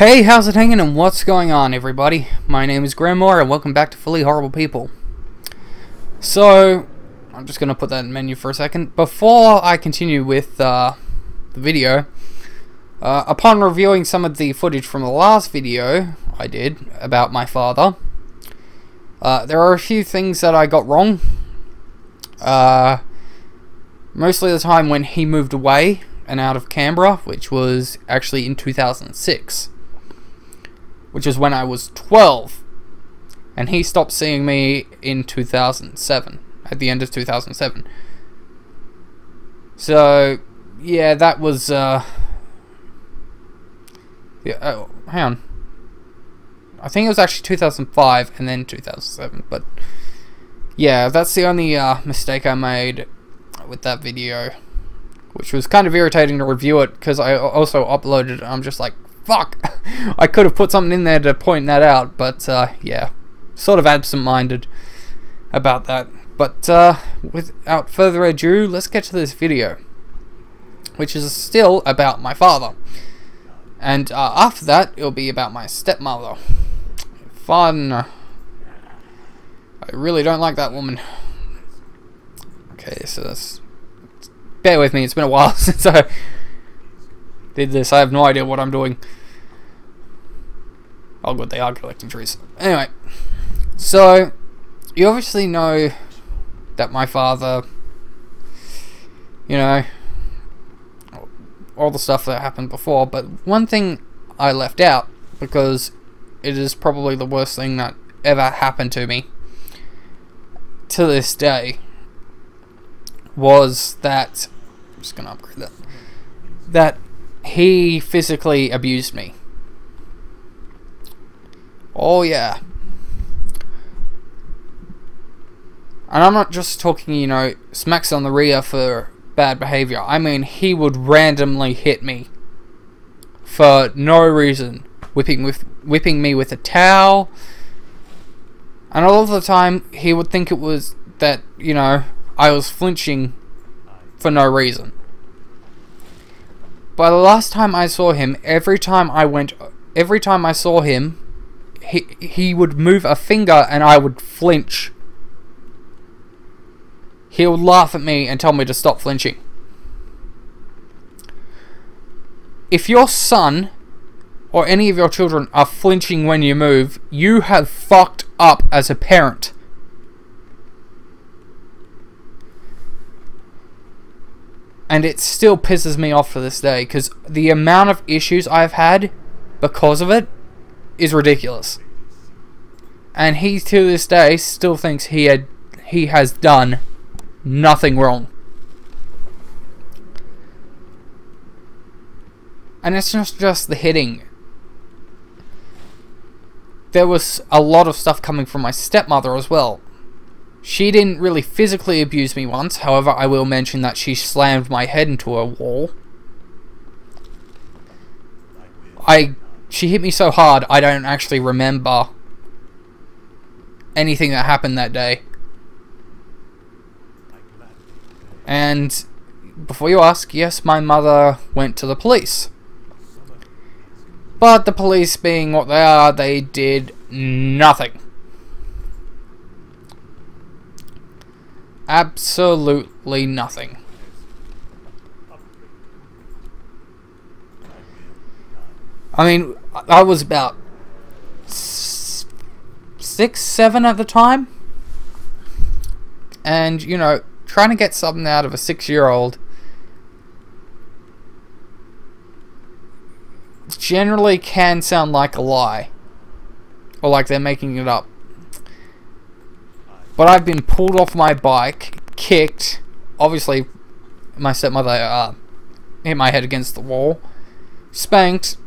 Hey, how's it hanging and what's going on, everybody? My name is Grenmore and welcome back to Fully Horrible People. So, I'm just going to put that in menu for a second. Before I continue with the video, upon reviewing some of the footage from the last video I did about my father, there are a few things that I got wrong. Mostly the time when he moved away and out of Canberra, which was actually in 2006. Which is when I was 12. And he stopped seeing me in 2007. At the end of 2007. So, yeah, that was, yeah, oh, hang on. I think it was actually 2005 and then 2007. But, yeah, that's the only mistake I made with that video. Which was kind of irritating to review it, because I also uploaded it and I'm just like, fuck! I could have put something in there to point that out, but yeah, sort of absent-minded about that. But without further ado, let's get to this video, which is still about my father. And after that, it'll be about my stepmother. Fun. I really don't like that woman. Okay, so that's... Bear with me, it's been a while since I did this. I have no idea what I'm doing. Oh good, they are collecting trees. Anyway, so you obviously know that my father, you know, all the stuff that happened before, but one thing I left out, because it is probably the worst thing that ever happened to me to this day, was that, I'm just going to upgrade that, that he physically abused me. Oh yeah. And I'm not just talking, you know, smacks on the rear for bad behavior. I mean, he would randomly hit me for no reason, whipping me with a towel. And all of the time he would think it was that, you know, I was flinching for no reason. By the last time I saw him, every time I saw him, he would move a finger and I would flinch. He would laugh at me and tell me to stop flinching. If your son or any of your children are flinching when you move, you have fucked up as a parent. And it still pisses me off to this day, because the amount of issues I've had because of it is ridiculous. And he, to this day, still thinks he has done nothing wrong. And it's not just the hitting. There was a lot of stuff coming from my stepmother as well. She didn't really physically abuse me once, however I will mention that she slammed my head into a wall. She hit me so hard I don't actually remember anything that happened that day. And before you ask, yes, my mother went to the police. But the police, being what they are, they did nothing. Absolutely nothing. I mean, I was about 6, 7 at the time. And, you know, trying to get something out of a 6-year-old generally can sound like a lie. Or like they're making it up. But I've been pulled off my bike, kicked, obviously my stepmother hit my head against the wall, spanked,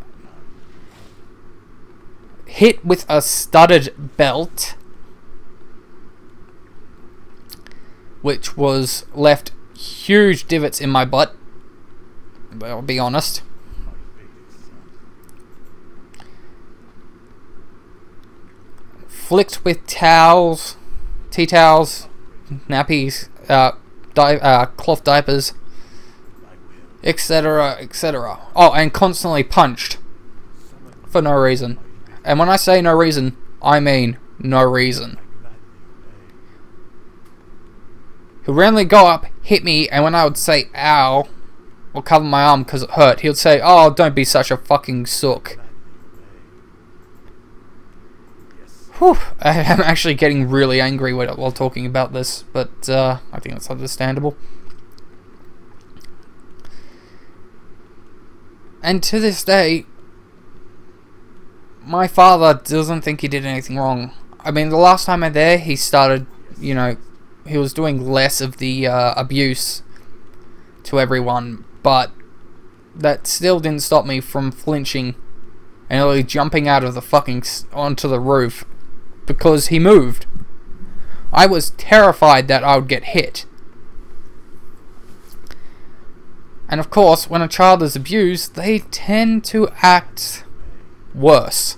hit with a studded belt, which was left huge divots in my butt, I'll be honest. Flicked with towels, tea towels, nappies, cloth diapers, etc., etc. Oh, and constantly punched for no reason. And when I say no reason, I mean no reason. He'll randomly go up, hit me, and when I would say ow, or cover my arm because it hurt, he would say, oh, don't be such a fucking sook. Whew, I'm actually getting really angry while talking about this, but I think that's understandable. And to this day, my father doesn't think he did anything wrong. I mean, the last time I'm there, he started, you know, he was doing less of the abuse to everyone, but that still didn't stop me from flinching and nearly jumping out of the fucking onto the roof because he moved. I was terrified that I would get hit. And of course, when a child is abused, they tend to act worse.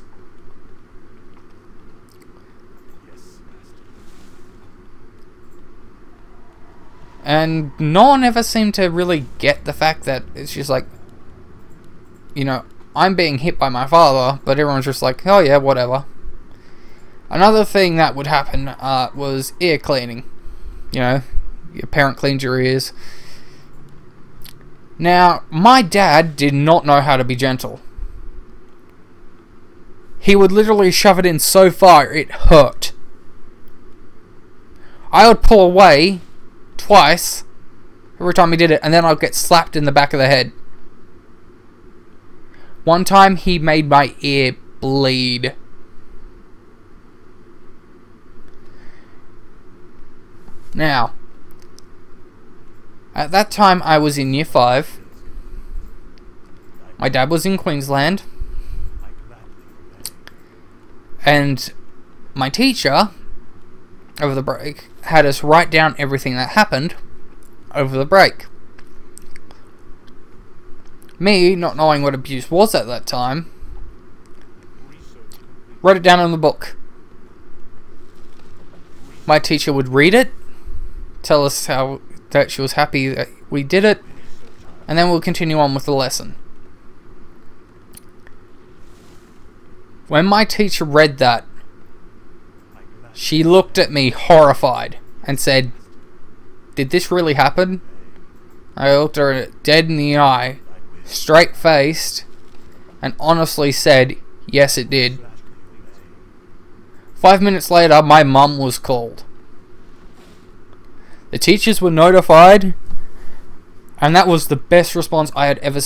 And no one ever seemed to really get the fact that it's just like, you know, I'm being hit by my father, but everyone's just like, oh yeah, whatever. Another thing that would happen was ear cleaning. You know, your parent cleans your ears. Now, my dad did not know how to be gentle. He would literally shove it in so far it hurt. I would pull away twice every time he did it, and then I'd get slapped in the back of the head. One time he made my ear bleed. Now, at that time I was in year 5. My dad was in Queensland. And my teacher, over the break, had us write down everything that happened over the break. Me, not knowing what abuse was at that time, wrote it down in the book. My teacher would read it, tell us how that she was happy that we did it, and then we'll continue on with the lesson. When my teacher read that, she looked at me horrified and said, "Did this really happen?" I looked her dead in the eye, straight-faced, and honestly said, "Yes, it did." 5 minutes later, my mum was called. The teachers were notified, and that was the best response I had ever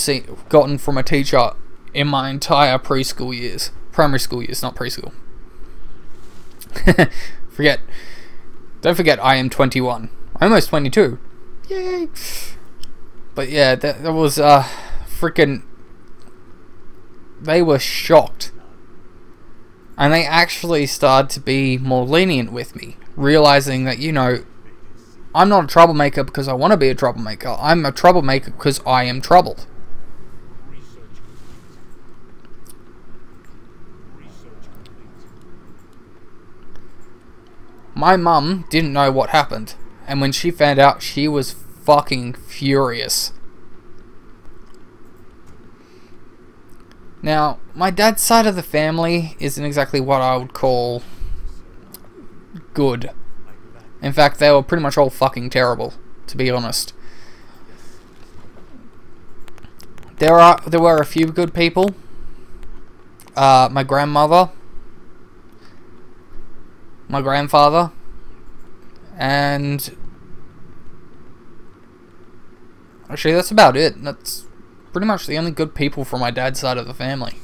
gotten from a teacher in my entire preschool years. Primary school years, not preschool. Don't forget, I am 21. I'm almost 22. Yay! But yeah, that was freaking. They were shocked, and they actually started to be more lenient with me, realizing that, you know, I'm not a troublemaker because I want to be a troublemaker. I'm a troublemaker because I am troubled. My mum didn't know what happened, and when she found out, she was fucking furious. Now, my dad's side of the family isn't exactly what I would call good. In fact, they were pretty much all fucking terrible, to be honest. There were a few good people. My grandmother, my grandfather, and actually that's about it. That's pretty much the only good people from my dad's side of the family.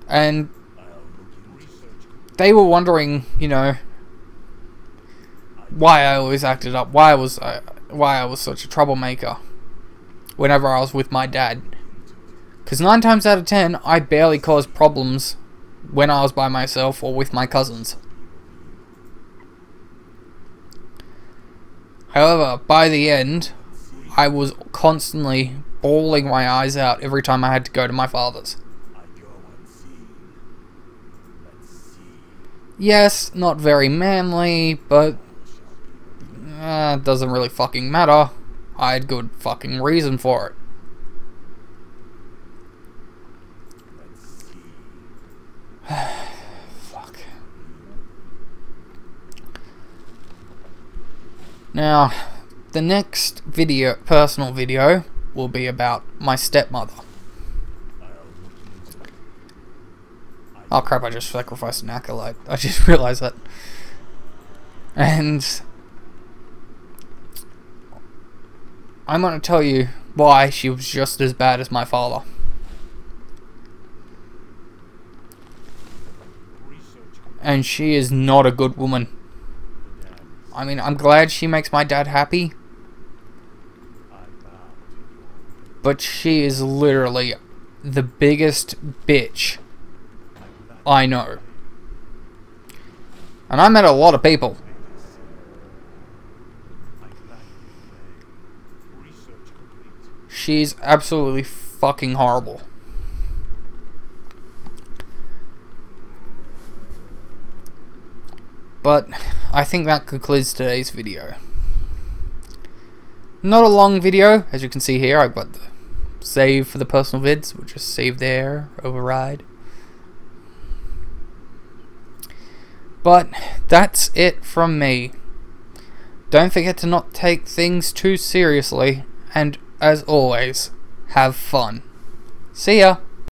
And they were wondering, you know, why I always acted up, why I was such a troublemaker whenever I was with my dad. Because 9 times out of 10, I barely caused problems when I was by myself or with my cousins. However, by the end, I was constantly bawling my eyes out every time I had to go to my father's. Yes, not very manly, but it doesn't really fucking matter. I had good fucking reason for it. Now, the next video, personal video, will be about my stepmother. Oh crap, I just sacrificed an acolyte. I just realized that. And I'm going to tell you why she was just as bad as my father. And she is not a good woman. I mean, I'm glad she makes my dad happy. But she is literally the biggest bitch I know. And I met a lot of people. She's absolutely fucking horrible. But I think that concludes today's video. Not a long video, as you can see here. I've got the save for the personal vids. We'll just save there, override. But that's it from me. Don't forget to not take things too seriously, and as always, have fun. See ya!